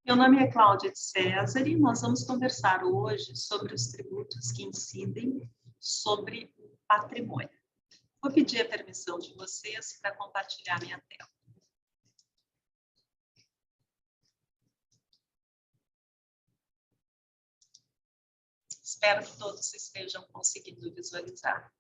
Meu nome é Cláudia de César e nós vamos conversar hoje sobre os tributos que incidem sobre o patrimônio. Vou pedir a permissão de vocês para compartilhar minha tela. Espero que todos estejam conseguindo visualizar.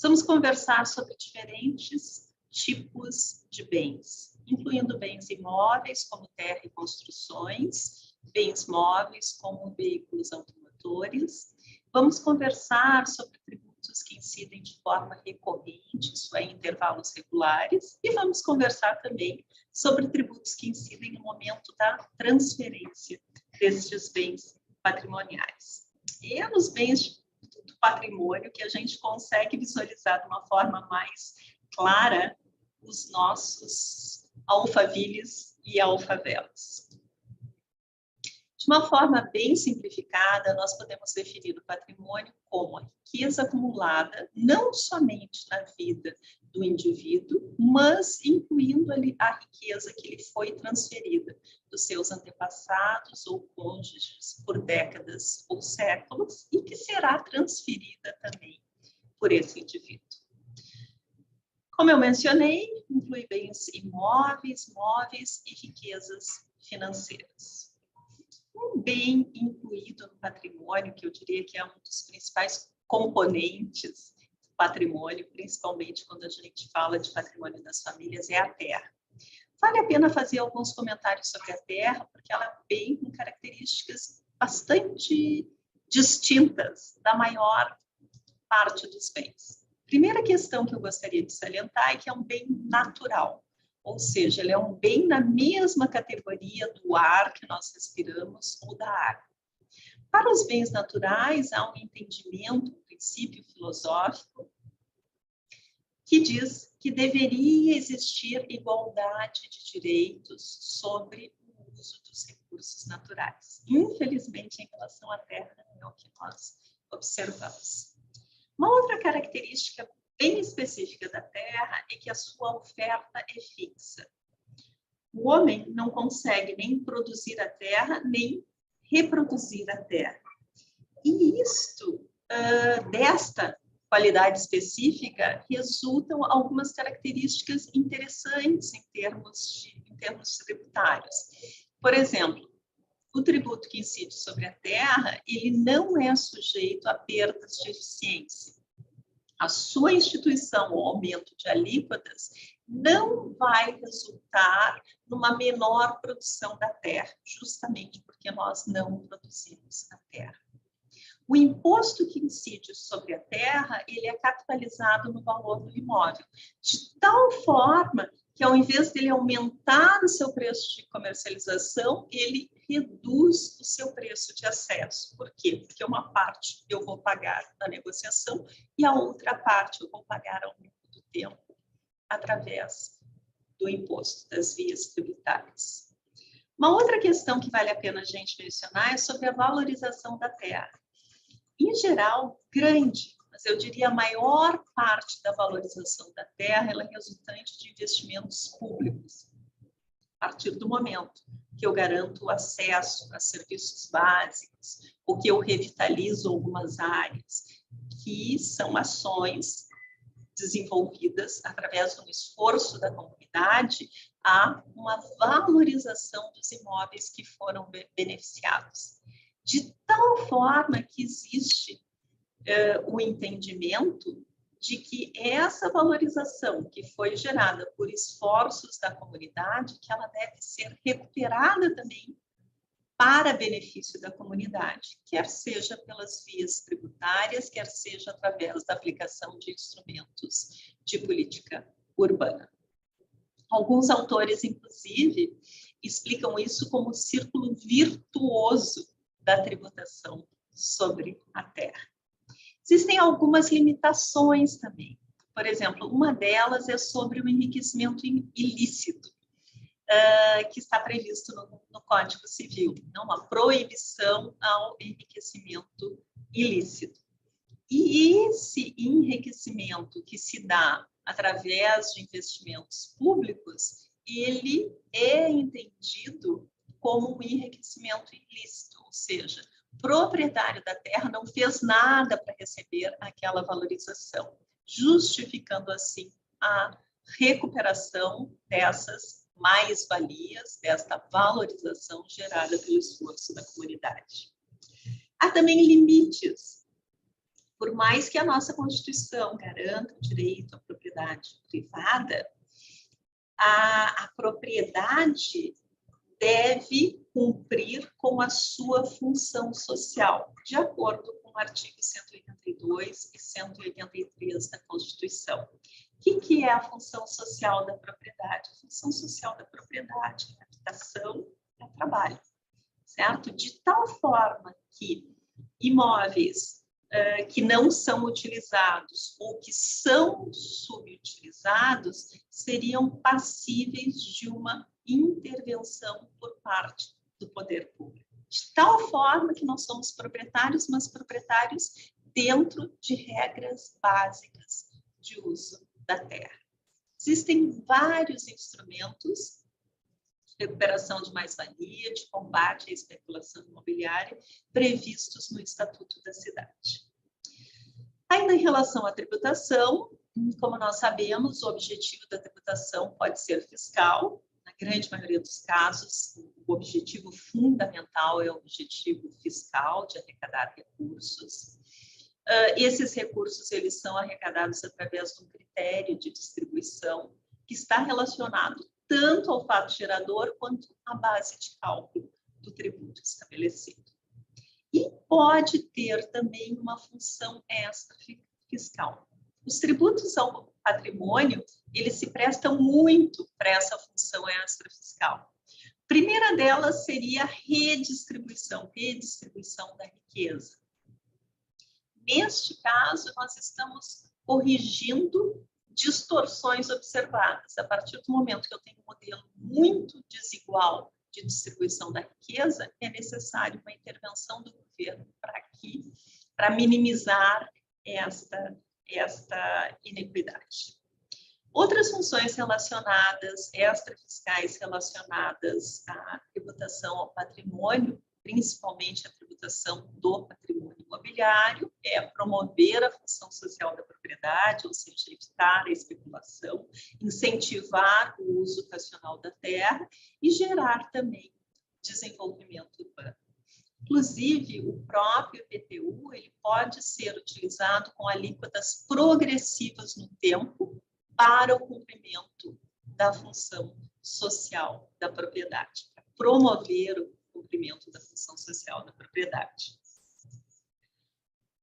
Vamos conversar sobre diferentes tipos de bens, incluindo bens imóveis, como terra e construções, bens móveis, como veículos automotores. Vamos conversar sobre tributos que incidem de forma recorrente, isso é, em intervalos regulares, e vamos conversar também sobre tributos que incidem no momento da transferência destes bens patrimoniais. E é nos bens do patrimônio que a gente consegue visualizar de uma forma mais clara os nossos alfaviles e alfavelas. De uma forma bem simplificada, nós podemos definir o patrimônio como a riqueza acumulada, não somente na vida do indivíduo, mas incluindo ali a riqueza que lhe foi transferida dos seus antepassados ou cônjuges por décadas ou séculos e que será transferida também por esse indivíduo. Como eu mencionei, inclui bens imóveis, móveis e riquezas financeiras. Um bem incluído no patrimônio, que eu diria que é um dos principais componentes do patrimônio, principalmente quando a gente fala de patrimônio das famílias, é a terra. Vale a pena fazer alguns comentários sobre a terra, porque ela é bem com características bastante distintas da maior parte dos bens. Primeira questão que eu gostaria de salientar é que é um bem natural, ou seja, ele é um bem na mesma categoria do ar que nós respiramos ou da água. Para os bens naturais, há um entendimento, um princípio filosófico, que diz que deveria existir igualdade de direitos sobre o uso dos recursos naturais. Infelizmente, em relação à terra, não é o que nós observamos. Uma outra característica bem específica da terra é que a sua oferta é fixa. O homem não consegue nem produzir a terra, nem reproduzir a terra. E desta qualidade específica, resultam algumas características interessantes em termos tributários. Por exemplo, o tributo que incide sobre a terra, ele não é sujeito a perdas de eficiência. A sua instituição ou aumento de alíquotas não vai resultar numa menor produção da terra, justamente porque nós não produzimos a terra. O imposto que incide sobre a terra, ele é capitalizado no valor do imóvel, de tal forma que, ao invés dele aumentar o seu preço de comercialização, ele reduz o seu preço de acesso. Por quê? Porque uma parte eu vou pagar na negociação e a outra parte eu vou pagar ao longo do tempo, através do imposto das vias tributárias. Uma outra questão que vale a pena a gente mencionar é sobre a valorização da terra. Em geral, grande, mas eu diria a maior parte da valorização da terra ela é resultante de investimentos públicos. A partir do momento que eu garanto o acesso a serviços básicos, ou que eu revitalizo algumas áreas, que são ações desenvolvidas através de um esforço da comunidade, há uma valorização dos imóveis que foram beneficiados. De tal forma que existe o entendimento de que essa valorização que foi gerada por esforços da comunidade, que ela deve ser recuperada também para benefício da comunidade, quer seja pelas vias tributárias, quer seja através da aplicação de instrumentos de política urbana. Alguns autores, inclusive, explicam isso como o círculo virtuoso da tributação sobre a terra. Existem algumas limitações também. Por exemplo, uma delas é sobre o enriquecimento ilícito, que está previsto no Código Civil, não, uma proibição ao enriquecimento ilícito. E esse enriquecimento que se dá através de investimentos públicos, ele é entendido como um enriquecimento ilícito, ou seja, o proprietário da terra não fez nada para receber aquela valorização, justificando assim a recuperação dessas mais-valias, desta valorização gerada pelo esforço da comunidade. Há também limites. Por mais que a nossa Constituição garanta o direito à propriedade privada, a propriedade deve cumprir com a sua função social, de acordo com o artigo 182 e 183 da Constituição. O que é a função social da propriedade? A função social da propriedade é habitação, é trabalho, certo? De tal forma que imóveis que não são utilizados ou que são subutilizados seriam passíveis de uma intervenção por parte do poder público. De tal forma que nós somos proprietários, mas proprietários dentro de regras básicas de uso da terra. Existem vários instrumentos de recuperação de mais-valia, de combate à especulação imobiliária, previstos no Estatuto da Cidade. Ainda em relação à tributação, como nós sabemos, o objetivo da tributação pode ser fiscal. Na grande maioria dos casos, o objetivo fundamental é o objetivo fiscal, de arrecadar recursos. Esses recursos eles são arrecadados através de um critério de distribuição que está relacionado tanto ao fato gerador quanto à base de cálculo do tributo estabelecido. E pode ter também uma função extra fiscal. Os tributos ao patrimônio, eles se prestam muito para essa função extra fiscal. A primeira delas seria a redistribuição da riqueza. Neste caso, nós estamos corrigindo distorções observadas. A partir do momento que eu tenho um modelo muito desigual de distribuição da riqueza, é necessário uma intervenção do governo para minimizar esta inequidade. Outras funções relacionadas, extrafiscais relacionadas à tributação ao patrimônio, principalmente a tributação do patrimônio imobiliário, é promover a função social da propriedade, ou seja, evitar a especulação, incentivar o uso racional da terra e gerar também desenvolvimento urbano. Inclusive, o próprio IPTU ele pode ser utilizado com alíquotas progressivas no tempo para o cumprimento da função social da propriedade, para promover o cumprimento da função social da propriedade.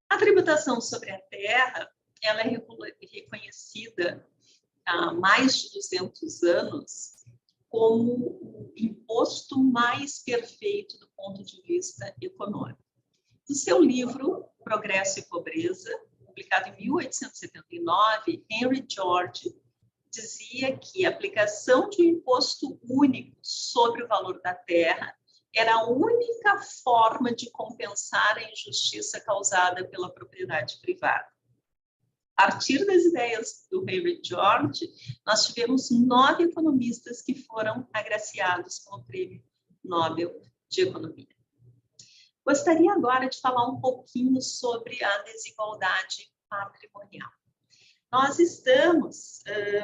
A tributação sobre a terra, ela é reconhecida há mais de 200 anos como o imposto mais perfeito do ponto de vista econômico. No seu livro Progresso e Pobreza, publicado em 1879, Henry George dizia que a aplicação de um imposto único sobre o valor da terra era a única forma de compensar a injustiça causada pela propriedade privada. A partir das ideias do Henry George, nós tivemos 9 economistas que foram agraciados com o Prêmio Nobel de Economia. Gostaria agora de falar um pouquinho sobre a desigualdade patrimonial. Nós estamos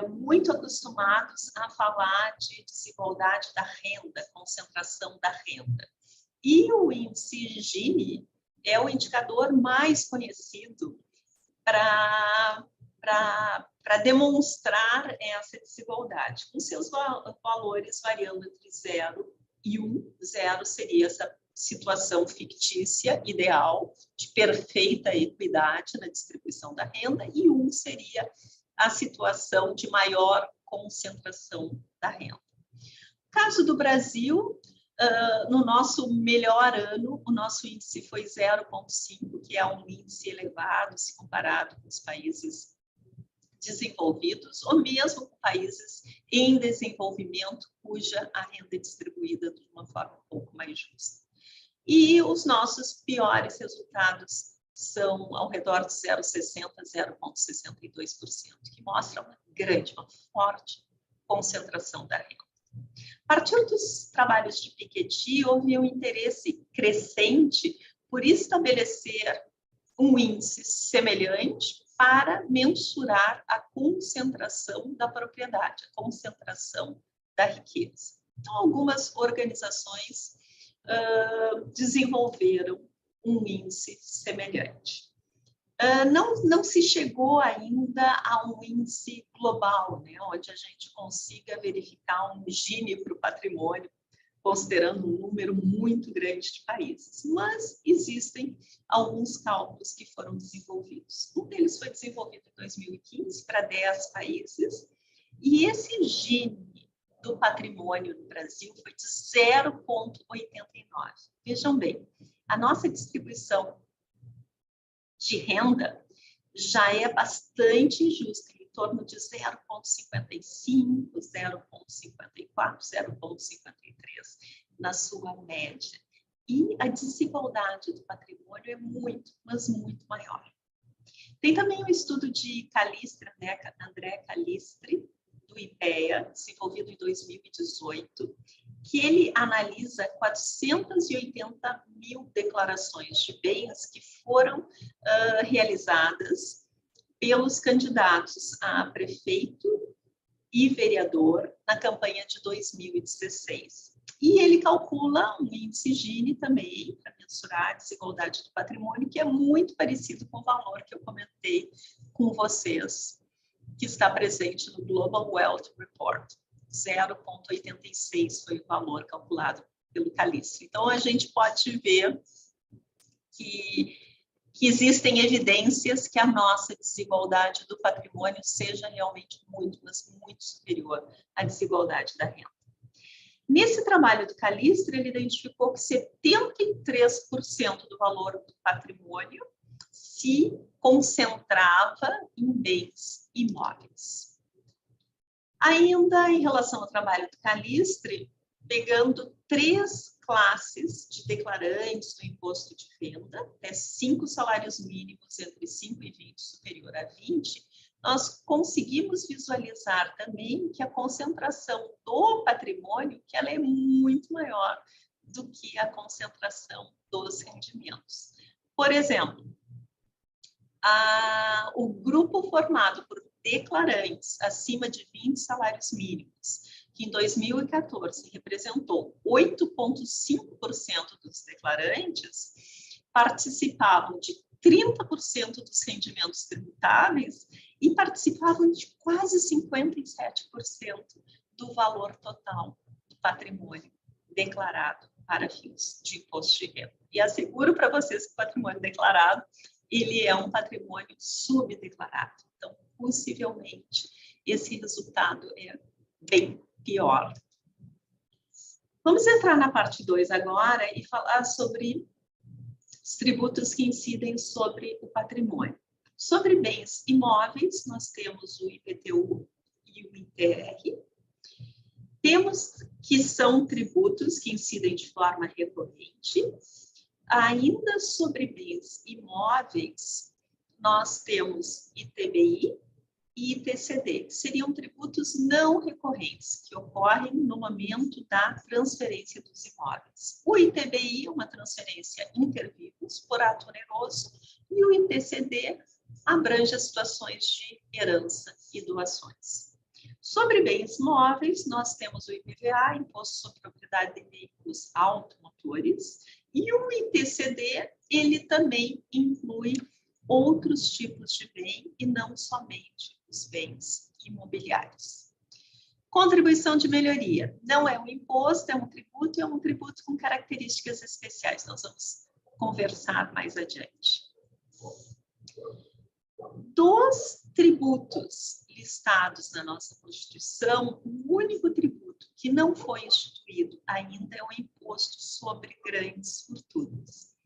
muito acostumados a falar de desigualdade da renda, concentração da renda. E o índice Gini é o indicador mais conhecido para demonstrar essa desigualdade, com seus valores variando entre 0 e 1. 0 seria essa situação fictícia, ideal, de perfeita equidade na distribuição da renda, e 1 seria a situação de maior concentração da renda. No caso do Brasil, no nosso melhor ano, o nosso índice foi 0,5, que é um índice elevado se comparado com os países desenvolvidos, ou mesmo com países em desenvolvimento, cuja a renda é distribuída de uma forma um pouco mais justa. E os nossos piores resultados são ao redor de 0,60%, 0,62%, que mostra uma forte concentração da renda. A partir dos trabalhos de Piketty, houve um interesse crescente por estabelecer um índice semelhante para mensurar a concentração da propriedade, a concentração da riqueza. Então, algumas organizações desenvolveram um índice semelhante. Não se chegou ainda a um índice global, né, onde a gente consiga verificar um Gini para o patrimônio, considerando um número muito grande de países. Mas existem alguns cálculos que foram desenvolvidos. Um deles foi desenvolvido em 2015 para 10 países, e esse Gini do patrimônio no Brasil foi de 0,89. Vejam bem, a nossa distribuição de renda já é bastante injusta, em torno de 0,55, 0,54, 0,53 na sua média. E a desigualdade do patrimônio é muito, mas muito maior. Tem também um estudo de Callistre, né, André Callistre, do IPEA, desenvolvido em 2018, que ele analisa 480 mil declarações de bens que foram realizadas pelos candidatos a prefeito e vereador na campanha de 2016. E ele calcula um índice Gini também para mensurar a desigualdade do patrimônio, que é muito parecido com o valor que eu comentei com vocês, que está presente no Global Wealth Report. 0,86 foi o valor calculado pelo Callistre. Então, a gente pode ver que existem evidências que a nossa desigualdade do patrimônio seja realmente muito, mas muito superior à desigualdade da renda. Nesse trabalho do Callistre, ele identificou que 73% do valor do patrimônio se concentrava em bens imóveis. Ainda em relação ao trabalho do Callistre, pegando 3 classes de declarantes do imposto de renda, até 5 salários mínimos entre 5 e 20, superior a 20, nós conseguimos visualizar também que a concentração do patrimônio, que ela é muito maior do que a concentração dos rendimentos. Por exemplo, o grupo formado por declarantes acima de 20 salários mínimos, que em 2014 representou 8,5% dos declarantes, participavam de 30% dos rendimentos tributáveis e participavam de quase 57% do valor total do patrimônio declarado para fins de imposto de renda. E asseguro para vocês que o patrimônio declarado ele é um patrimônio subdeclarado. Então, possivelmente, esse resultado é bem pior. Vamos entrar na parte 2 agora e falar sobre os tributos que incidem sobre o patrimônio. Sobre bens imóveis, nós temos o IPTU e o ITR. Temos que são tributos que incidem de forma recorrente. Ainda sobre bens imóveis, nós temos ITBI e ITCD, que seriam tributos não recorrentes, que ocorrem no momento da transferência dos imóveis. O ITBI é uma transferência inter vivos por ato oneroso, e o ITCD abrange as situações de herança e doações. Sobre bens móveis, nós temos o IPVA, Imposto sobre Propriedade de Veículos Automotores, e o ITCD, ele também inclui outros tipos de bem e não somente os bens imobiliários. Contribuição de melhoria. Não é um imposto, é um tributo com características especiais. Nós vamos conversar mais adiante. Dos tributos listados na nossa Constituição, o único tributo que não foi instituído ainda é o imposto sobre grandes fortunas.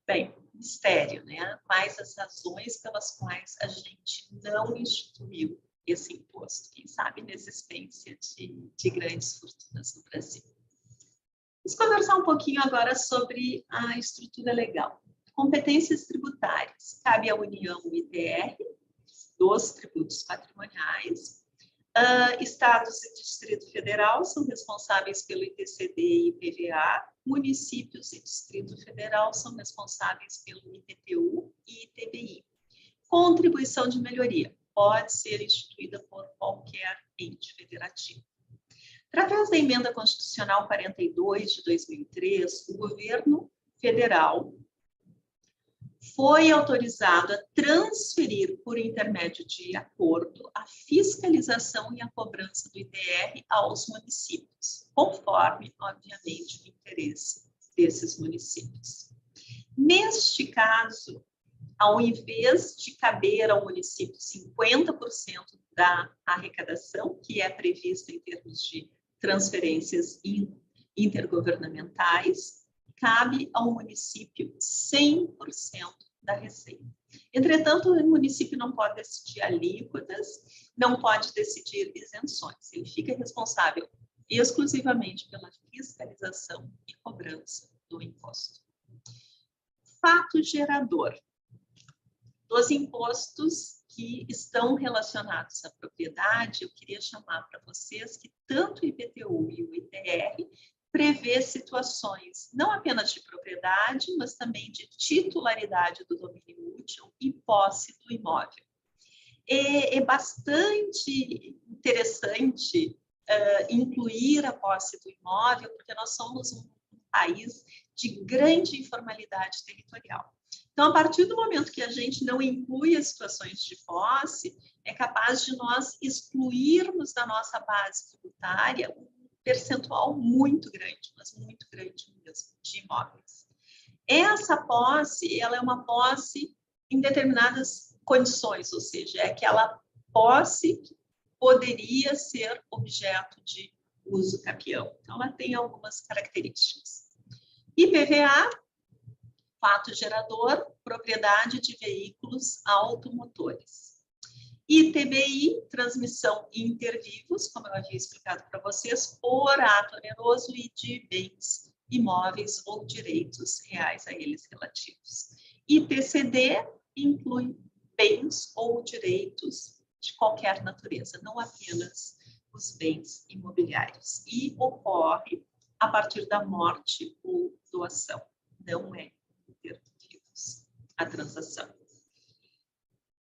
Bem, mistério, né? Quais as razões pelas quais a gente não instituiu esse imposto? Quem sabe na existência de grandes fortunas no Brasil. Vamos conversar um pouquinho agora sobre a estrutura legal. Competências tributárias. Cabe à União o ITR, dos tributos patrimoniais. Estados e Distrito Federal são responsáveis pelo ITCD e IPVA. Municípios e Distrito Federal são responsáveis pelo IPTU e ITBI. Contribuição de melhoria pode ser instituída por qualquer ente federativo. Através da Emenda Constitucional 42 de 2003, o governo federal foi autorizado a transferir, por intermédio de acordo, a fiscalização e a cobrança do ITR aos municípios, conforme, obviamente, o interesse desses municípios. Neste caso, ao invés de caber ao município 50% da arrecadação, que é prevista em termos de transferências intergovernamentais, cabe ao município 100% da receita. Entretanto, o município não pode decidir alíquotas, não pode decidir isenções. Ele fica responsável exclusivamente pela fiscalização e cobrança do imposto. Fato gerador dos impostos que estão relacionados à propriedade, eu queria chamar para vocês que tanto o IPTU e o ITR prevê situações não apenas de propriedade, mas também de titularidade do domínio útil e posse do imóvel. É bastante interessante incluir a posse do imóvel, porque nós somos um país de grande informalidade territorial. Então, a partir do momento que a gente não inclui as situações de posse, é capaz de nós excluirmos da nossa base tributária um percentual muito grande, mas muito grande mesmo, de imóveis. Essa posse, ela é uma posse em determinadas condições, ou seja, é aquela posse que poderia ser objeto de uso capião. Então, ela tem algumas características. IPVA, fato gerador, propriedade de veículos automotores. ITBI, transmissão intervivos, como eu havia explicado para vocês, por ato oneroso e de bens imóveis ou direitos reais a eles relativos. ITCD inclui bens ou direitos de qualquer natureza, não apenas os bens imobiliários. E ocorre a partir da morte ou doação, não é intervivos a transação.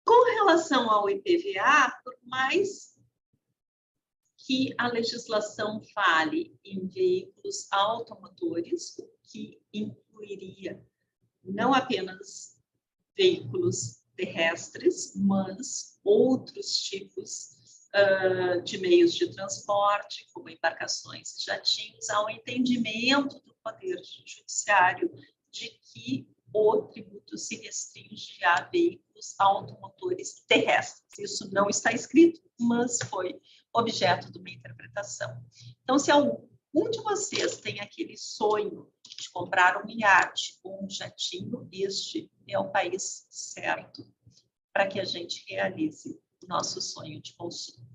Com relação ao IPVA, por mais que a legislação fale em veículos automotores, o que incluiria não apenas veículos terrestres, mas outros tipos de meios de transporte, como embarcações e jatinhos, há um entendimento do Poder Judiciário de que o tributo se restringe a veículos automotores terrestres. Isso não está escrito, mas foi objeto de uma interpretação. Então, se algum de vocês tem aquele sonho de comprar um iate ou um jatinho, este é o país certo para que a gente realize o nosso sonho de consumo.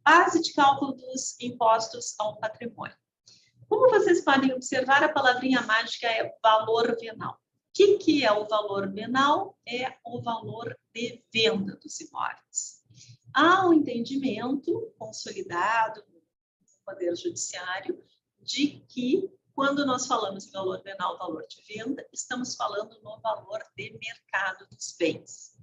Base de cálculo dos impostos ao patrimônio. Como vocês podem observar, a palavrinha mágica é valor venal. O que é o valor venal? É o valor de venda dos imóveis. Há um entendimento consolidado no Poder Judiciário de que, quando nós falamos em valor venal, valor de venda, estamos falando no valor de mercado dos bens.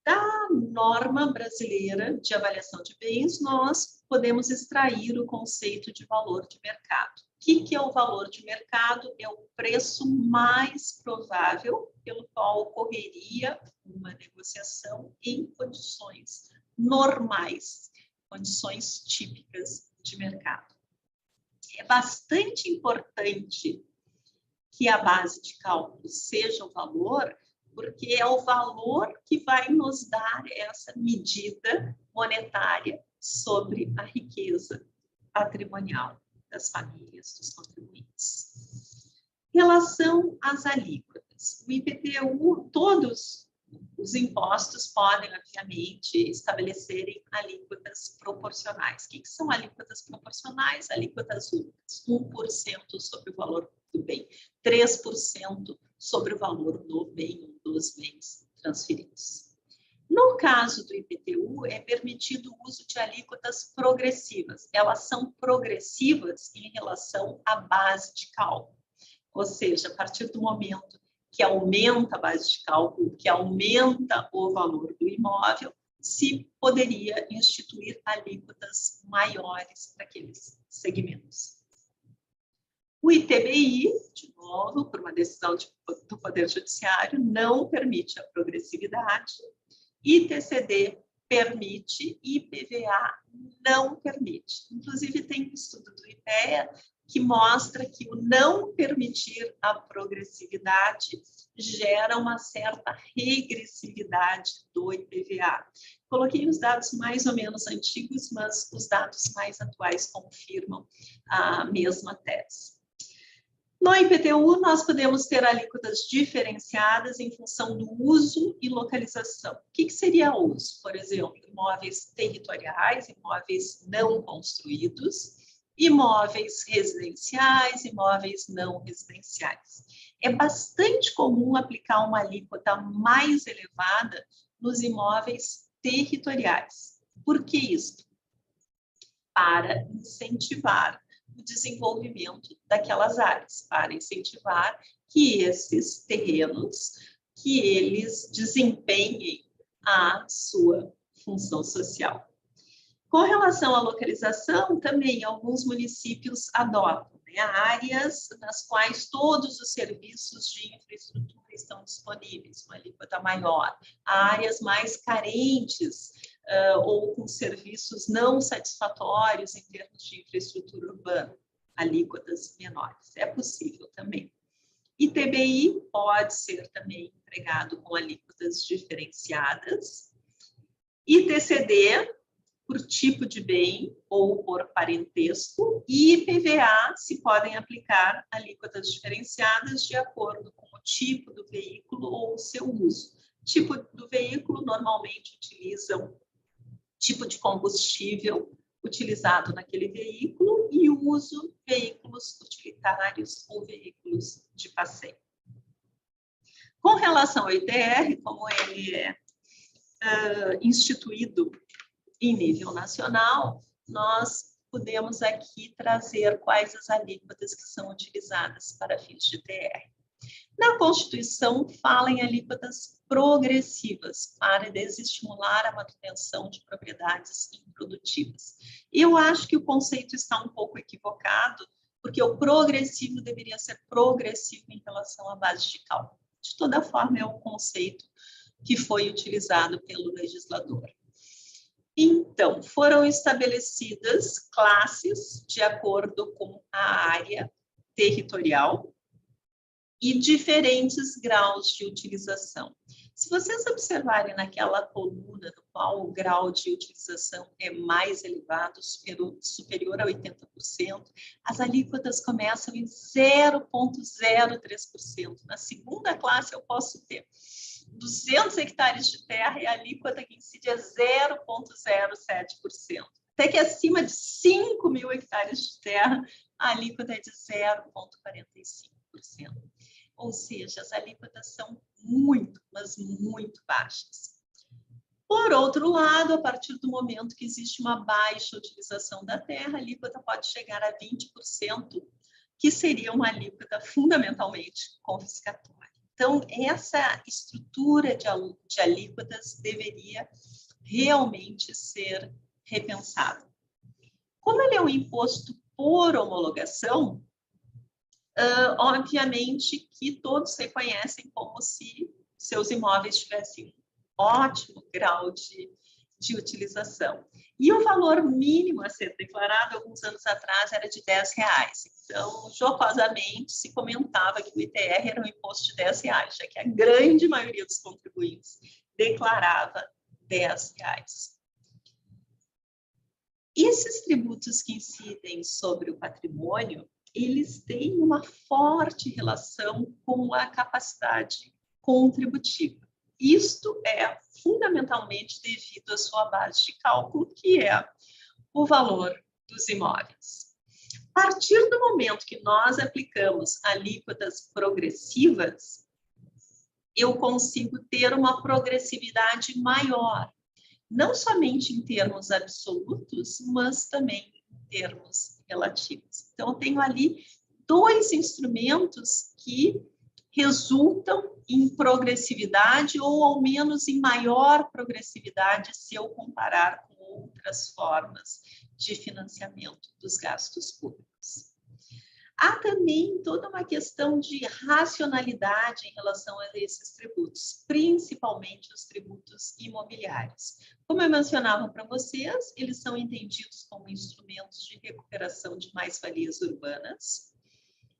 Da norma brasileira de avaliação de bens, nós podemos extrair o conceito de valor de mercado. O que é o valor de mercado? É o preço mais provável pelo qual ocorreria uma negociação em condições normais, condições típicas de mercado. É bastante importante que a base de cálculo seja o valor, porque é o valor que vai nos dar essa medida monetária sobre a riqueza patrimonial das famílias, dos contribuintes. Em relação às alíquotas, o IPTU, todos os impostos podem, obviamente, estabelecerem alíquotas proporcionais. O que são alíquotas proporcionais? Alíquotas únicas, 1% sobre o valor do bem, 3% sobre o valor do bem ou dos bens transferidos. No caso do IPTU, é permitido o uso de alíquotas progressivas. Elas são progressivas em relação à base de cálculo. Ou seja, a partir do momento que aumenta a base de cálculo, que aumenta o valor do imóvel, se poderia instituir alíquotas maiores para aqueles segmentos. O ITBI, de novo, por uma decisão do Poder Judiciário, não permite a progressividade. ITCD permite, IPVA não permite. Inclusive, tem um estudo do IPEA que mostra que o não permitir a progressividade gera uma certa regressividade do IPVA. Coloquei os dados mais ou menos antigos, mas os dados mais atuais confirmam a mesma tese. No IPTU, nós podemos ter alíquotas diferenciadas em função do uso e localização. O que seria uso? Por exemplo, imóveis territoriais, imóveis não construídos, imóveis residenciais, imóveis não residenciais. É bastante comum aplicar uma alíquota mais elevada nos imóveis territoriais. Por que isso? Para incentivar o desenvolvimento daquelas áreas, para incentivar que esses terrenos, que eles desempenhem a sua função social. Com relação à localização, também alguns municípios adotam, né, áreas nas quais todos os serviços de infraestrutura estão disponíveis, uma alíquota maior. Áreas mais carentes ou com serviços não satisfatórios em termos de infraestrutura urbana, alíquotas menores. É possível também. ITBI pode ser também empregado com alíquotas diferenciadas. ITCD, por tipo de bem ou por parentesco, e IPVA se podem aplicar alíquotas diferenciadas de acordo com o tipo do veículo ou o seu uso. Tipo do veículo normalmente utilizam tipo de combustível utilizado naquele veículo e o uso veículos utilitários ou veículos de passeio. Com relação ao ITR, como ele é instituído em nível nacional, nós podemos aqui trazer quais as alíquotas que são utilizadas para fins de ITR. Na Constituição, fala em alíquotas progressivas para desestimular a manutenção de propriedades improdutivas. Eu acho que o conceito está um pouco equivocado, porque o progressivo deveria ser progressivo em relação à base de cálculo. De toda forma, é o conceito que foi utilizado pelo legislador. Então, foram estabelecidas classes de acordo com a área territorial e diferentes graus de utilização. Se vocês observarem naquela coluna no qual o grau de utilização é mais elevado, superior a 80%, as alíquotas começam em 0,03%. Na segunda classe, eu posso ter 200 hectares de terra e a alíquota que incide é 0,07%. Até que acima de 5 mil hectares de terra, a alíquota é de 0,45%. Ou seja, as alíquotas são muito, mas muito baixas. Por outro lado, a partir do momento que existe uma baixa utilização da terra, a alíquota pode chegar a 20%, que seria uma alíquota fundamentalmente confiscatória. Então, essa estrutura de alíquotas deveria realmente ser repensada. Como ele é um imposto por homologação, obviamente que todos reconhecem como se seus imóveis tivessem um ótimo grau de utilização. E o valor mínimo a ser declarado, alguns anos atrás, era de R$10. Então, jocosamente, se comentava que o ITR era um imposto de R$10, já que a grande maioria dos contribuintes declarava R$10. Esses tributos que incidem sobre o patrimônio, eles têm uma forte relação com a capacidade contributiva. Isto é fundamentalmente devido à sua base de cálculo, que é o valor dos imóveis. A partir do momento que nós aplicamos alíquotas progressivas, eu consigo ter uma progressividade maior, não somente em termos absolutos, mas também em termos relativos. Então, eu tenho ali dois instrumentos que resultam em progressividade ou, ao menos, em maior progressividade se eu comparar com outras formas de financiamento dos gastos públicos. Há também toda uma questão de racionalidade em relação a esses tributos, principalmente os tributos imobiliários. Como eu mencionava para vocês, eles são entendidos como instrumentos de recuperação de mais-valias urbanas.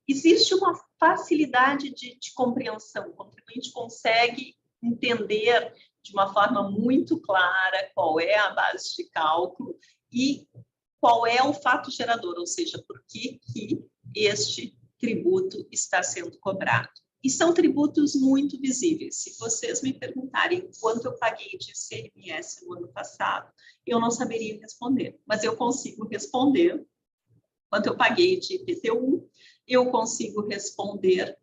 Existe uma facilidade de compreensão, o contribuinte consegue entender de uma forma muito clara qual é a base de cálculo e qual é o fato gerador, ou seja, por que este tributo está sendo cobrado. E são tributos muito visíveis. Se vocês me perguntarem quanto eu paguei de ICMS no ano passado, eu não saberia responder, mas eu consigo responder quanto eu paguei de IPTU, eu consigo responder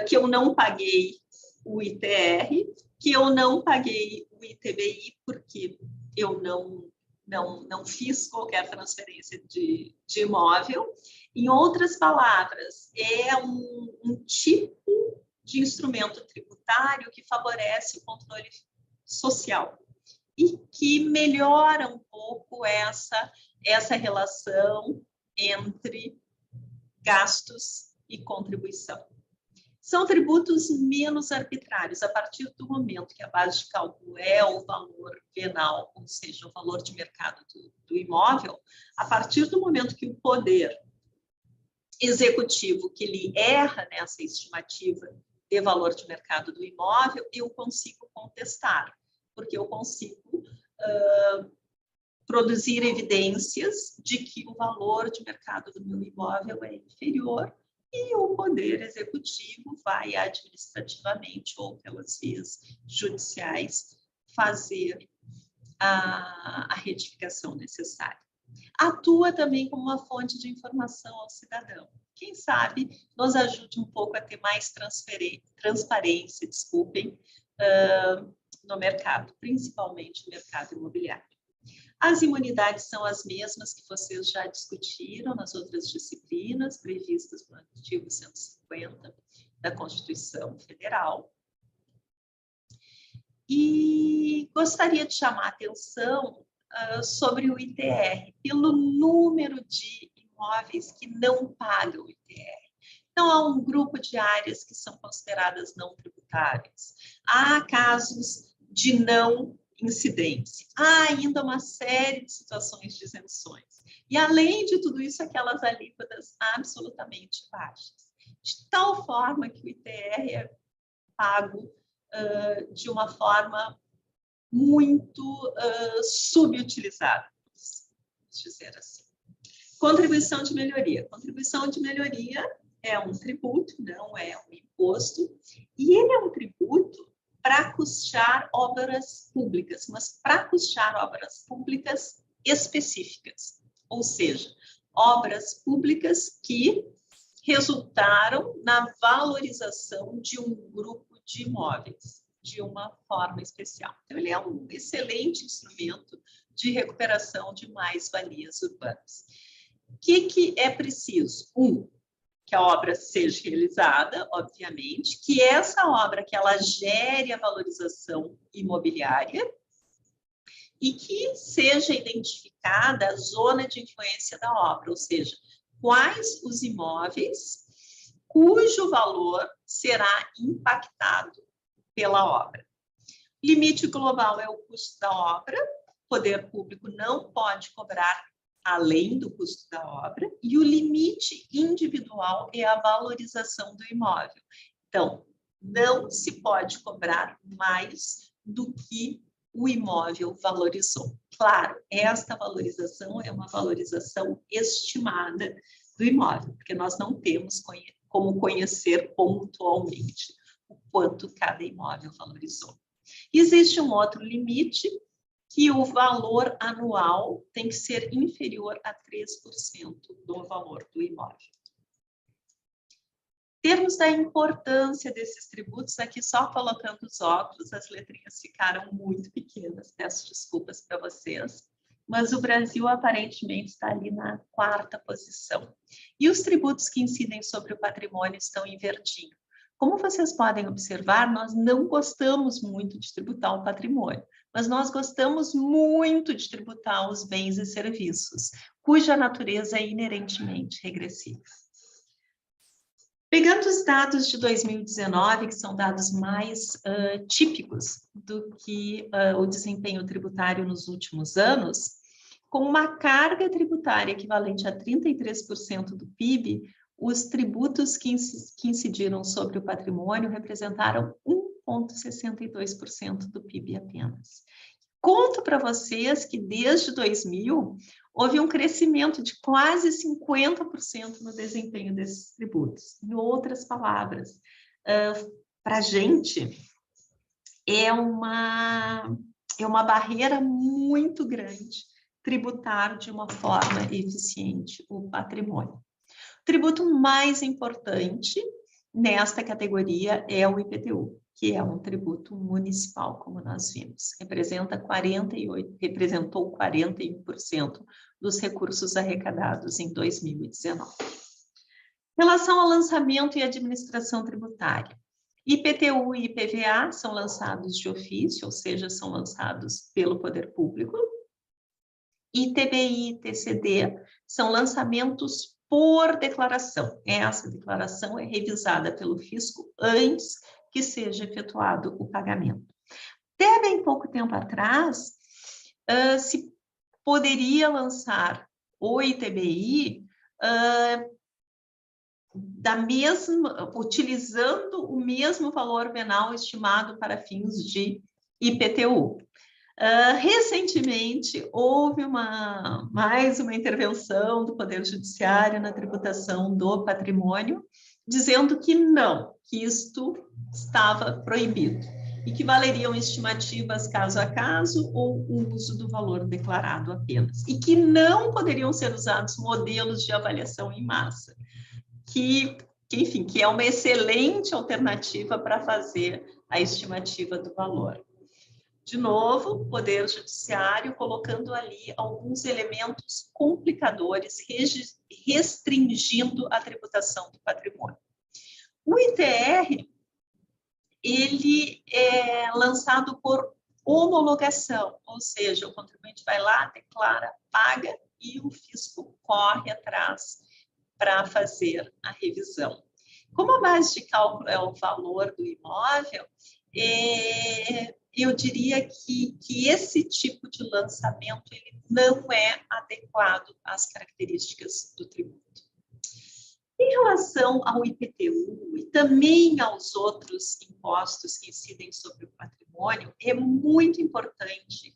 que eu não paguei o ITR, que eu não paguei o ITBI, porque eu não fiz qualquer transferência de imóvel. Em outras palavras, é um tipo de instrumento tributário que favorece o controle social e que melhora um pouco essa relação entre gastos e contribuição. São tributos menos arbitrários, a partir do momento que a base de cálculo é o valor venal, ou seja, o valor de mercado do imóvel, a partir do momento que o poder executivo que lhe erra nessa estimativa de valor de mercado do imóvel, eu consigo contestar, porque eu consigo produzir evidências de que o valor de mercado do meu imóvel é inferior e o Poder Executivo vai administrativamente ou pelas vias judiciais fazer a retificação necessária. Atua também como uma fonte de informação ao cidadão. Quem sabe nos ajude um pouco a ter mais transparência, no mercado, principalmente no mercado imobiliário. As imunidades são as mesmas que vocês já discutiram nas outras disciplinas previstas no artigo 150 da Constituição Federal. E gostaria de chamar a atenção sobre o ITR, pelo número de imóveis que não pagam o ITR. Então, há um grupo de áreas que são consideradas não tributáveis. Há casos de não incidência. Há ainda uma série de situações de isenções. E, além de tudo isso, aquelas alíquotas absolutamente baixas. De tal forma que o ITR é pago de uma forma muito subutilizada, vamos dizer assim. Contribuição de melhoria. Contribuição de melhoria é um tributo, não é um imposto, e ele é um tributo para custear obras públicas, mas para custear obras públicas específicas, ou seja, obras públicas que resultaram na valorização de um grupo de imóveis, de uma forma especial. Então, ele é um excelente instrumento de recuperação de mais-valias urbanas. O que é preciso? Que a obra seja realizada, obviamente, que essa obra que ela gere a valorização imobiliária e que seja identificada a zona de influência da obra, ou seja, quais os imóveis cujo valor será impactado pela obra. Limite global é o custo da obra, o poder público não pode cobrar além do custo da obra, e o limite individual é a valorização do imóvel. Então, não se pode cobrar mais do que o imóvel valorizou. Claro, esta valorização é uma valorização estimada do imóvel, porque nós não temos como conhecer pontualmente o quanto cada imóvel valorizou. Existe um outro limite, que o valor anual tem que ser inferior a 3% do valor do imóvel. Termos da importância desses tributos, aqui só colocando os óculos, as letrinhas ficaram muito pequenas, peço desculpas para vocês, mas o Brasil aparentemente está ali na 4ª posição. E os tributos que incidem sobre o patrimônio estão em verdinho. Como vocês podem observar, nós não gostamos muito de tributar o patrimônio, mas nós gostamos muito de tributar os bens e serviços, cuja natureza é inerentemente regressiva. Pegando os dados de 2019, que são dados mais típicos do que o desempenho tributário nos últimos anos, com uma carga tributária equivalente a 33% do PIB, os tributos que incidiram sobre o patrimônio representaram 1,62% do PIB apenas. Conto para vocês que desde 2000 houve um crescimento de quase 50% no desempenho desses tributos. Em outras palavras, para a gente é uma barreira muito grande tributar de uma forma eficiente o patrimônio. O tributo mais importante nesta categoria é o IPTU, que é um tributo municipal, como nós vimos. Representou 41% dos recursos arrecadados em 2019. Em relação ao lançamento e administração tributária, IPTU e IPVA são lançados de ofício, ou seja, são lançados pelo poder público. ITBI e TCD são lançamentos por declaração. Essa declaração é revisada pelo fisco antes que seja efetuado o pagamento. Até bem pouco tempo atrás, se poderia lançar o ITBI utilizando o mesmo valor venal estimado para fins de IPTU. Recentemente, houve mais uma intervenção do Poder Judiciário na tributação do patrimônio, dizendo que não, que isto estava proibido e que valeriam estimativas caso a caso ou o uso do valor declarado apenas, e que não poderiam ser usados modelos de avaliação em massa, que é uma excelente alternativa para fazer a estimativa do valor. De novo, o Poder Judiciário colocando ali alguns elementos complicadores, restringindo a tributação do patrimônio. O ITR, ele é lançado por homologação, ou seja, o contribuinte vai lá, declara, paga e o fisco corre atrás para fazer a revisão. Como a base de cálculo é o valor do imóvel, eu diria que esse tipo de lançamento ele não é adequado às características do tributo. Em relação ao IPTU e também aos outros impostos que incidem sobre o patrimônio, é muito importante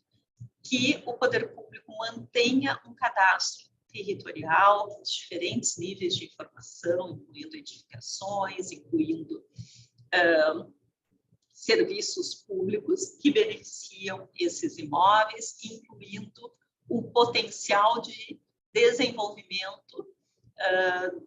que o poder público mantenha um cadastro territorial com os diferentes níveis de informação, incluindo edificações, incluindo serviços públicos que beneficiam esses imóveis, incluindo o potencial de desenvolvimento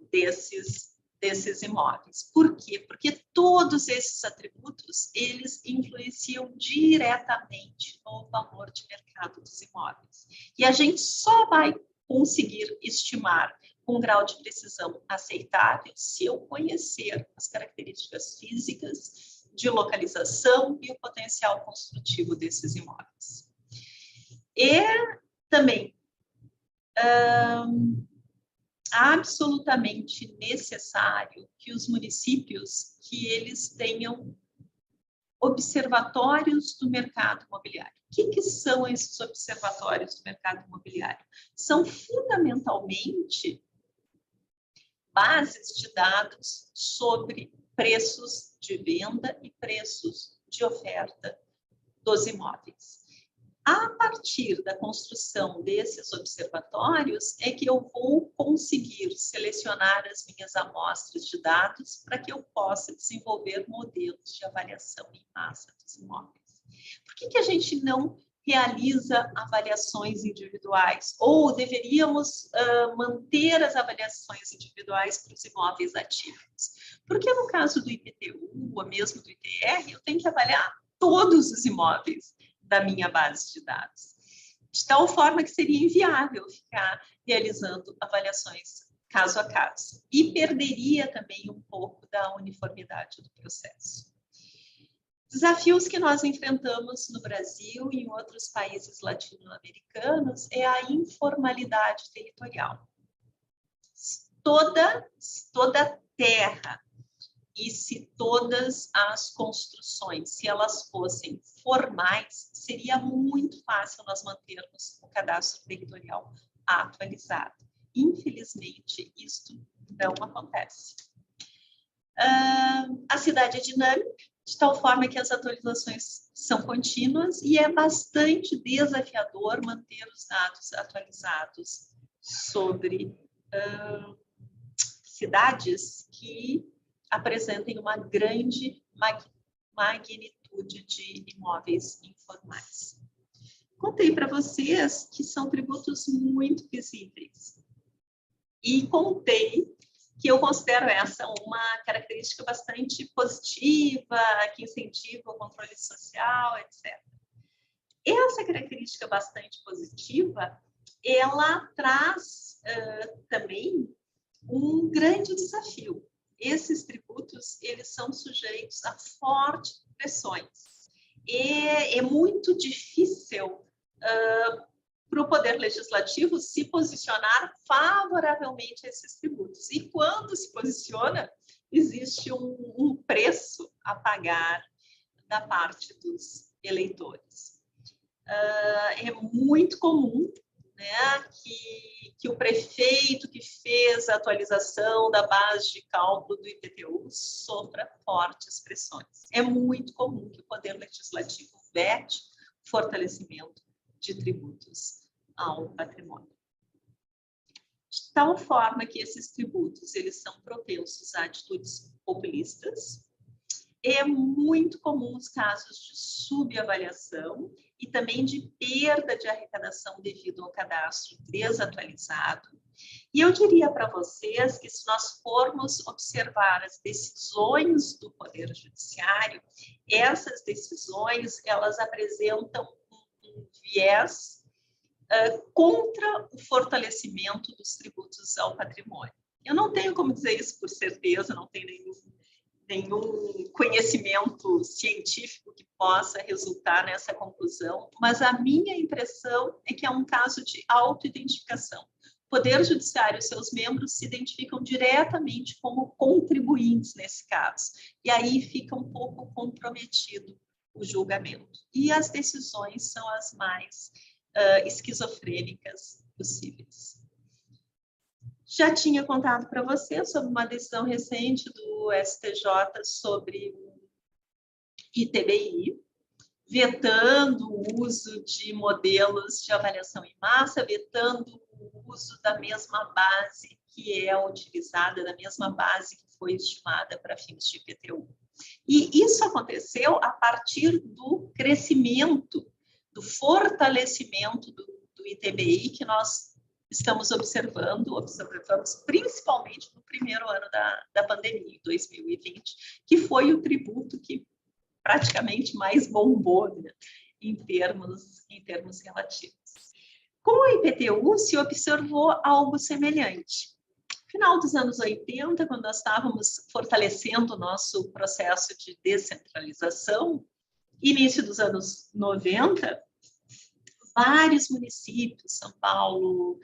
desses imóveis. Por quê? Porque todos esses atributos, eles influenciam diretamente no valor de mercado dos imóveis. E a gente só vai conseguir estimar com um grau de precisão aceitável se eu conhecer as características físicas de localização e o potencial construtivo desses imóveis. E também absolutamente necessário que os municípios que eles tenham observatórios do mercado imobiliário. O que são esses observatórios do mercado imobiliário? São fundamentalmente bases de dados sobre preços de venda e preços de oferta dos imóveis. A partir da construção desses observatórios é que eu vou conseguir selecionar as minhas amostras de dados para que eu possa desenvolver modelos de avaliação em massa dos imóveis. Por que a gente não realiza avaliações individuais, ou deveríamos manter as avaliações individuais para os imóveis atípicos? Porque no caso do IPTU, ou mesmo do ITR, eu tenho que avaliar todos os imóveis da minha base de dados, de tal forma que seria inviável ficar realizando avaliações caso a caso, e perderia também um pouco da uniformidade do processo. Desafios que nós enfrentamos no Brasil e em outros países latino-americanos é a informalidade territorial. Toda terra e se todas as construções, se elas fossem formais, seria muito fácil nós mantermos o cadastro territorial atualizado. Infelizmente, isto não acontece. A cidade é dinâmica, de tal forma que as atualizações são contínuas e é bastante desafiador manter os dados atualizados sobre cidades que apresentem uma grande magnitude de imóveis informais. Contei para vocês que são tributos muito visíveis e contei que eu considero essa uma característica bastante positiva, que incentiva o controle social, etc. Essa característica bastante positiva, ela traz também um grande desafio. Esses tributos, eles são sujeitos a fortes pressões. É muito difícil para o Poder Legislativo se posicionar favoravelmente a esses tributos. E quando se posiciona, existe um preço a pagar da parte dos eleitores. É muito comum, né, que o prefeito que fez a atualização da base de cálculo do IPTU sofra fortes pressões. É muito comum que o Poder Legislativo vete o fortalecimento de tributos ao patrimônio. De tal forma que esses tributos, eles são propensos a atitudes populistas. É muito comum os casos de subavaliação e também de perda de arrecadação devido ao cadastro desatualizado. E eu diria para vocês que se nós formos observar as decisões do Poder Judiciário, essas decisões, elas apresentam um viés contra o fortalecimento dos tributos ao patrimônio. Eu não tenho como dizer isso por certeza, não tenho nenhum conhecimento científico que possa resultar nessa conclusão, mas a minha impressão é que é um caso de autoidentificação. O Poder Judiciário e seus membros se identificam diretamente como contribuintes nesse caso, e aí fica um pouco comprometido o julgamento. E as decisões são as mais esquizofrênicas possíveis. Já tinha contado para você sobre uma decisão recente do STJ sobre o ITBI, vetando o uso de modelos de avaliação em massa, vetando o uso da mesma base que é utilizada, da mesma base que foi estimada para fins de IPTU. E isso aconteceu a partir do crescimento, do fortalecimento do ITBI que nós estamos observamos principalmente no primeiro ano da pandemia, 2020, que foi o tributo que praticamente mais bombou, né, em termos relativos. Com o IPTU se observou algo semelhante. Final dos anos 80, quando nós estávamos fortalecendo o nosso processo de descentralização, início dos anos 90, vários municípios, São Paulo,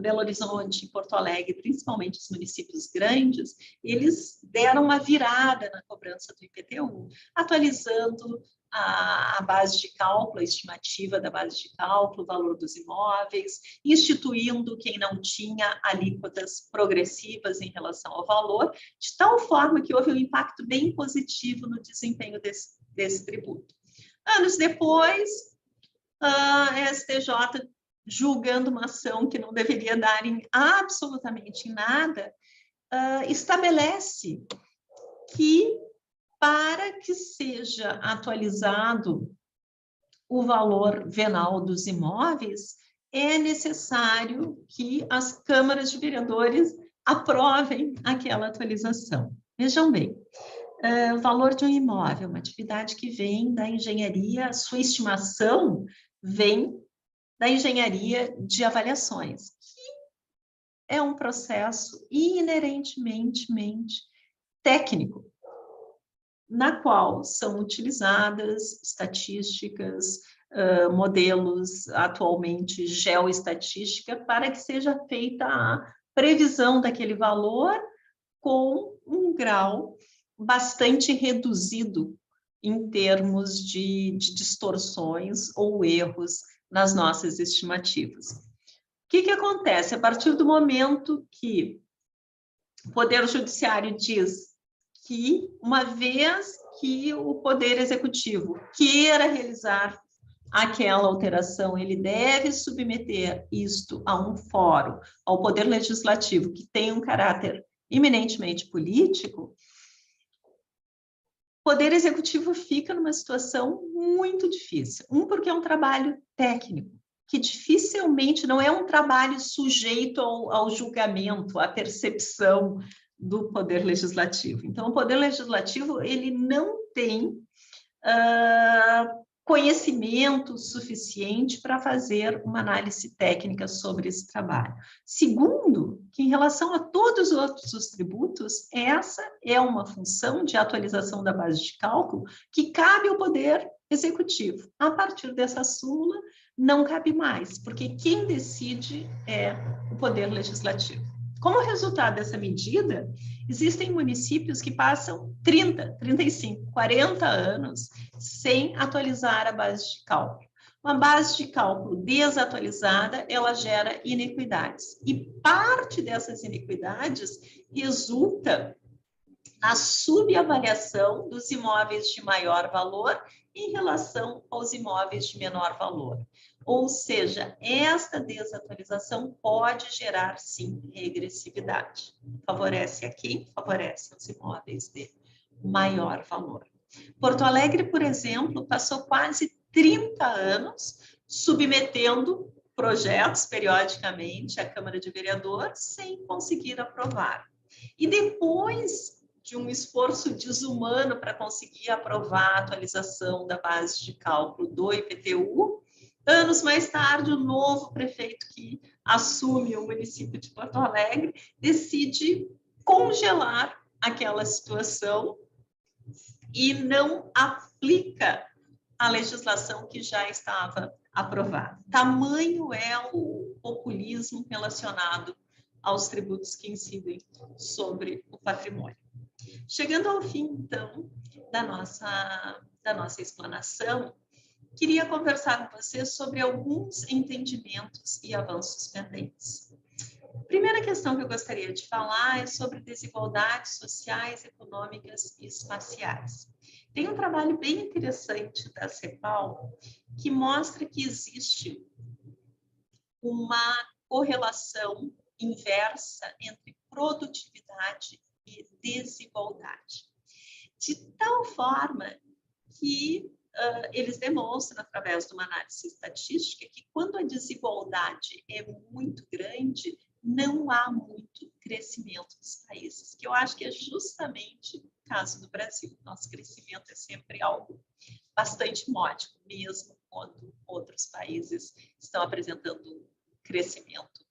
Belo Horizonte, Porto Alegre, principalmente os municípios grandes, eles deram uma virada na cobrança do IPTU, atualizando a base de cálculo, a estimativa da base de cálculo, o valor dos imóveis, instituindo quem não tinha alíquotas progressivas em relação ao valor, de tal forma que houve um impacto bem positivo no desempenho desse tributo. Anos depois, a STJ, julgando uma ação que não deveria dar absolutamente em nada, estabelece que para que seja atualizado o valor venal dos imóveis, é necessário que as câmaras de vereadores aprovem aquela atualização. Vejam bem, o valor de um imóvel, uma atividade que vem da engenharia, a sua estimação vem da engenharia de avaliações, que é um processo inerentemente técnico, na qual são utilizadas estatísticas, modelos, atualmente geoestatística, para que seja feita a previsão daquele valor com um grau bastante reduzido em termos de distorções ou erros nas nossas estimativas. O que acontece? A partir do momento que o Poder Judiciário diz que, uma vez que o Poder Executivo queira realizar aquela alteração, ele deve submeter isto a um fórum, ao Poder Legislativo, que tem um caráter eminentemente político, o Poder Executivo fica numa situação muito difícil. Porque é um trabalho técnico, que dificilmente não é um trabalho sujeito ao julgamento, à percepção do Poder Legislativo. Então, o Poder Legislativo ele não tem conhecimento suficiente para fazer uma análise técnica sobre esse trabalho. Segundo, que em relação a todos os outros tributos, essa é uma função de atualização da base de cálculo que cabe ao Poder Executivo. A partir dessa súmula, não cabe mais, porque quem decide é o Poder Legislativo. Como resultado dessa medida, existem municípios que passam 30, 35, 40 anos sem atualizar a base de cálculo. Uma base de cálculo desatualizada, ela gera inequidades. E parte dessas inequidades resulta na subavaliação dos imóveis de maior valor em relação aos imóveis de menor valor. Ou seja, esta desatualização pode gerar, sim, regressividade. Favorece a quem? Favorece os imóveis de maior valor. Porto Alegre, por exemplo, passou quase 30 anos submetendo projetos periodicamente à Câmara de Vereadores sem conseguir aprovar. E depois de um esforço desumano para conseguir aprovar a atualização da base de cálculo do IPTU, anos mais tarde, o novo prefeito que assume o município de Porto Alegre decide congelar aquela situação e não aplica a legislação que já estava aprovada. Tamanho é o populismo relacionado aos tributos que incidem sobre o patrimônio. Chegando ao fim, então, da nossa explanação, queria conversar com vocês sobre alguns entendimentos e avanços pendentes. A primeira questão que eu gostaria de falar é sobre desigualdades sociais, econômicas e espaciais. Tem um trabalho bem interessante da CEPAL que mostra que existe uma correlação inversa entre produtividade e desigualdade. De tal forma que eles demonstram, através de uma análise estatística, que quando a desigualdade é muito grande, não há muito crescimento dos países, que eu acho que é justamente o caso do Brasil. Nosso crescimento é sempre algo bastante módico, mesmo quando outros países estão apresentando um crescimento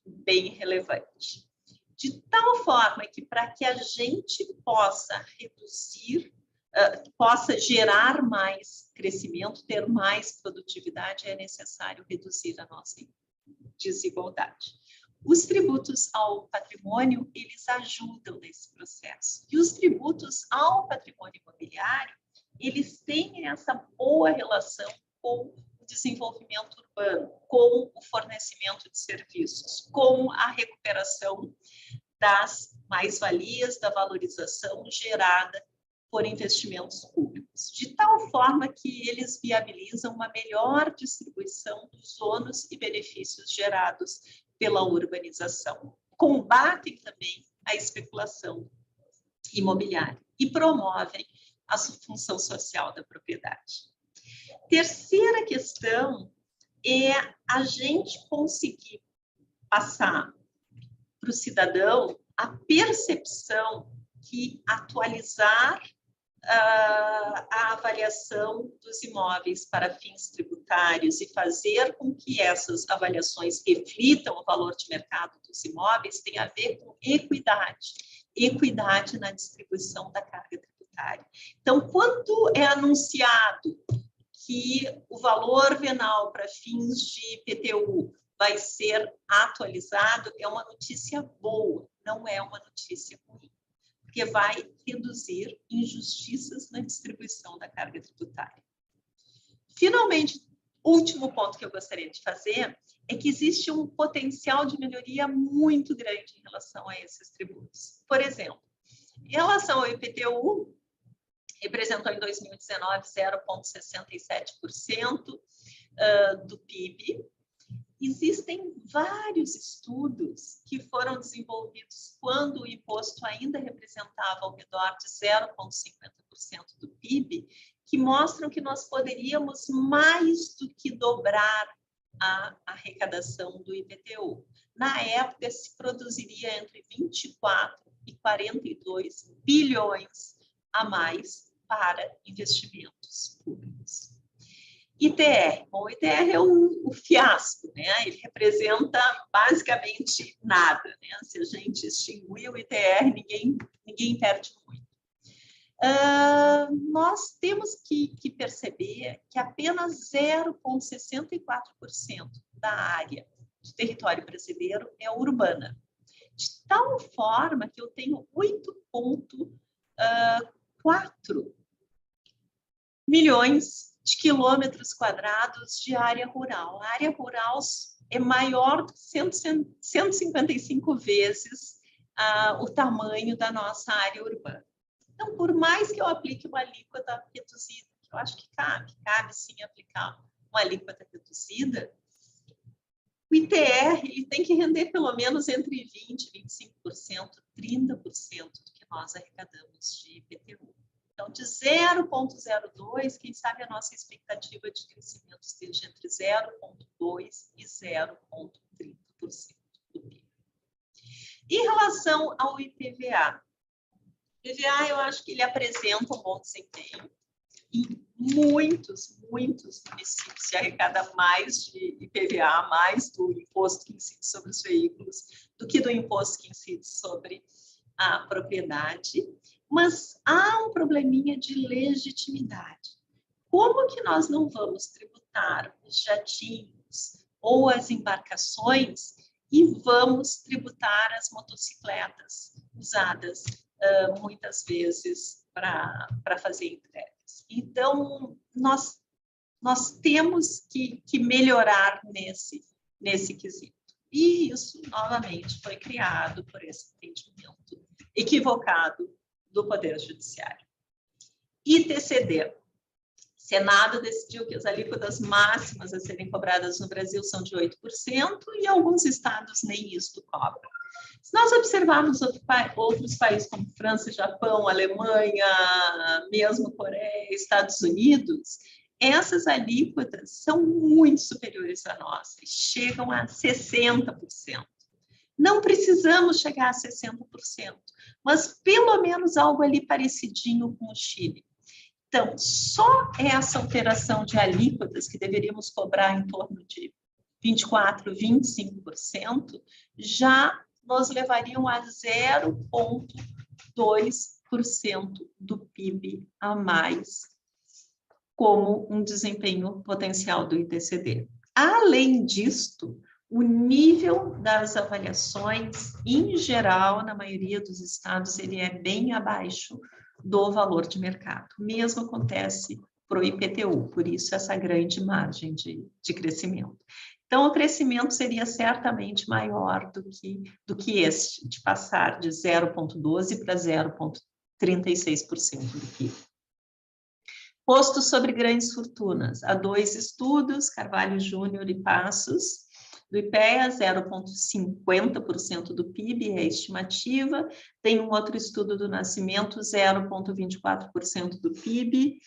bem relevante. De tal forma que, para que a gente possa reduzir, possa gerar mais crescimento, ter mais produtividade, é necessário reduzir a nossa desigualdade. Os tributos ao patrimônio, eles ajudam nesse processo. E os tributos ao patrimônio imobiliário, eles têm essa boa relação com o desenvolvimento urbano, com o fornecimento de serviços, com a recuperação das mais-valias, da valorização gerada por investimentos públicos, de tal forma que eles viabilizam uma melhor distribuição dos ônus e benefícios gerados pela urbanização. Combatem também a especulação imobiliária e promovem a função social da propriedade. Terceira questão é a gente conseguir passar para o cidadão a percepção que atualizar a avaliação dos imóveis para fins tributários e fazer com que essas avaliações reflitam o valor de mercado dos imóveis tem a ver com equidade na distribuição da carga tributária. Então, quando é anunciado que o valor venal para fins de IPTU vai ser atualizado, é uma notícia boa, não é uma notícia ruim, porque vai reduzir injustiças na distribuição da carga tributária. Finalmente, último ponto que eu gostaria de fazer é que existe um potencial de melhoria muito grande em relação a esses tributos. Por exemplo, em relação ao IPTU, representou em 2019 0,67% do PIB. Existem vários estudos que foram desenvolvidos quando o imposto ainda representava ao redor de 0,50% do PIB, que mostram que nós poderíamos mais do que dobrar a arrecadação do IPTU. Na época, se produziria entre 24 e 42 bilhões a mais para investimentos públicos. ITR. Bom, o ITR é o fiasco, né? Ele representa basicamente nada, né? Se a gente extinguir o ITR, ninguém perde muito. Nós temos que perceber que apenas 0,64% da área do território brasileiro é urbana, de tal forma que eu tenho 8,4 milhões de quilômetros quadrados de área rural. A área rural é maior do que 155 vezes o tamanho da nossa área urbana. Então, por mais que eu aplique uma alíquota reduzida, que eu acho que cabe sim aplicar uma alíquota reduzida, o ITR ele tem que render pelo menos entre 20%, 25%, 30% do que nós arrecadamos de IPTU. Então, de 0,02, quem sabe a nossa expectativa de crescimento esteja entre 0,2% e 0,30% do PIB. Em relação ao IPVA, eu acho que ele apresenta um bom desempenho. Em muitos municípios se arrecada mais de IPVA, mais do imposto que incide sobre os veículos, do que do imposto que incide sobre a propriedade. Mas há um probleminha de legitimidade. Como que nós não vamos tributar os jatinhos ou as embarcações e vamos tributar as motocicletas usadas muitas vezes para fazer entregas? Então, nós temos que melhorar nesse quesito. E isso, novamente, foi criado por esse entendimento equivocado do Poder Judiciário. ITCD. Senado decidiu que as alíquotas máximas a serem cobradas no Brasil são de 8% e alguns estados nem isso cobram. Se nós observarmos outros países como França, Japão, Alemanha, mesmo Coreia, Estados Unidos, essas alíquotas são muito superiores à nossa, chegam a 60%. Não precisamos chegar a 60%, mas pelo menos algo ali parecidinho com o Chile. Então, só essa alteração de alíquotas, que deveríamos cobrar em torno de 24%, 25%, já nos levariam a 0,2% do PIB a mais, como um desempenho potencial do ITCD. Além disto, o nível das avaliações, em geral, na maioria dos estados, ele é bem abaixo do valor de mercado. O mesmo acontece para o IPTU, por isso essa grande margem de crescimento. Então, o crescimento seria certamente maior do que este, de passar de 0,12% para 0,36% do PIB. Posto sobre grandes fortunas. Há 2 estudos, Carvalho Júnior e Passos, do IPEA, 0,50% do PIB é a estimativa. Tem um outro estudo do Nascimento, 0,24% do PIB.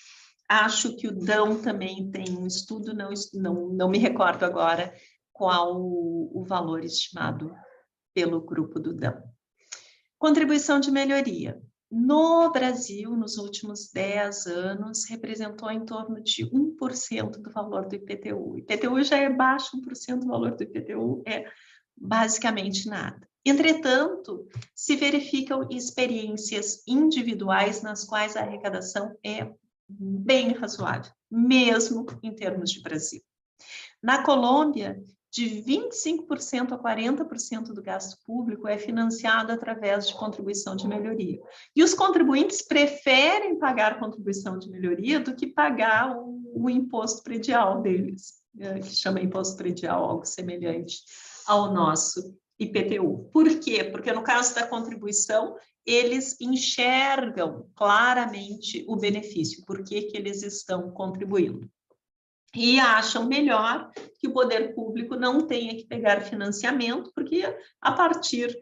Acho que o DÃO também tem um estudo, não me recordo agora qual o valor estimado pelo grupo do DÃO. Contribuição de melhoria. No Brasil, nos últimos 10 anos, representou em torno de 1% do valor do IPTU. O IPTU já é baixo, 1% do valor do IPTU é basicamente nada. Entretanto, se verificam experiências individuais nas quais a arrecadação é bem razoável, mesmo em termos de Brasil. Na Colômbia, de 25% a 40% do gasto público é financiado através de contribuição de melhoria. E os contribuintes preferem pagar contribuição de melhoria do que pagar o imposto predial deles, que chama imposto predial, algo semelhante ao nosso IPTU. Por quê? Porque no caso da contribuição, eles enxergam claramente o benefício, por que eles estão contribuindo. E acham melhor que o poder público não tenha que pegar financiamento, porque a partir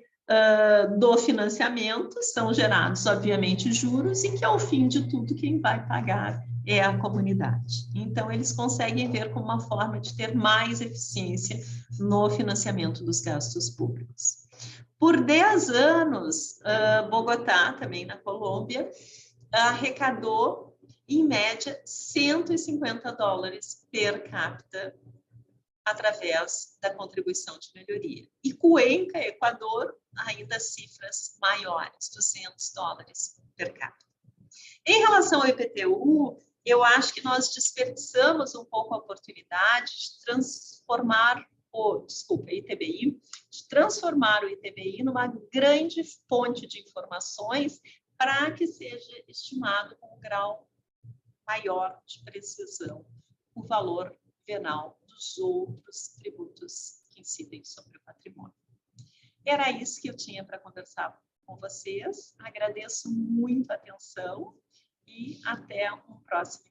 do financiamento são gerados, obviamente, juros, e que ao fim de tudo quem vai pagar é a comunidade. Então, eles conseguem ver como uma forma de ter mais eficiência no financiamento dos gastos públicos. Por 10 anos, Bogotá, também na Colômbia, arrecadou em média, $150 per capita através da contribuição de melhoria. E Cuenca, Equador, ainda cifras maiores, $200 per capita. Em relação ao IPTU, eu acho que nós desperdiçamos um pouco a oportunidade de transformar ITBI, de transformar o ITBI numa grande fonte de informações para que seja estimado com um grau maior de precisão o valor venal dos outros tributos que incidem sobre o patrimônio. Era isso que eu tinha para conversar com vocês. Agradeço muito a atenção e até um próximo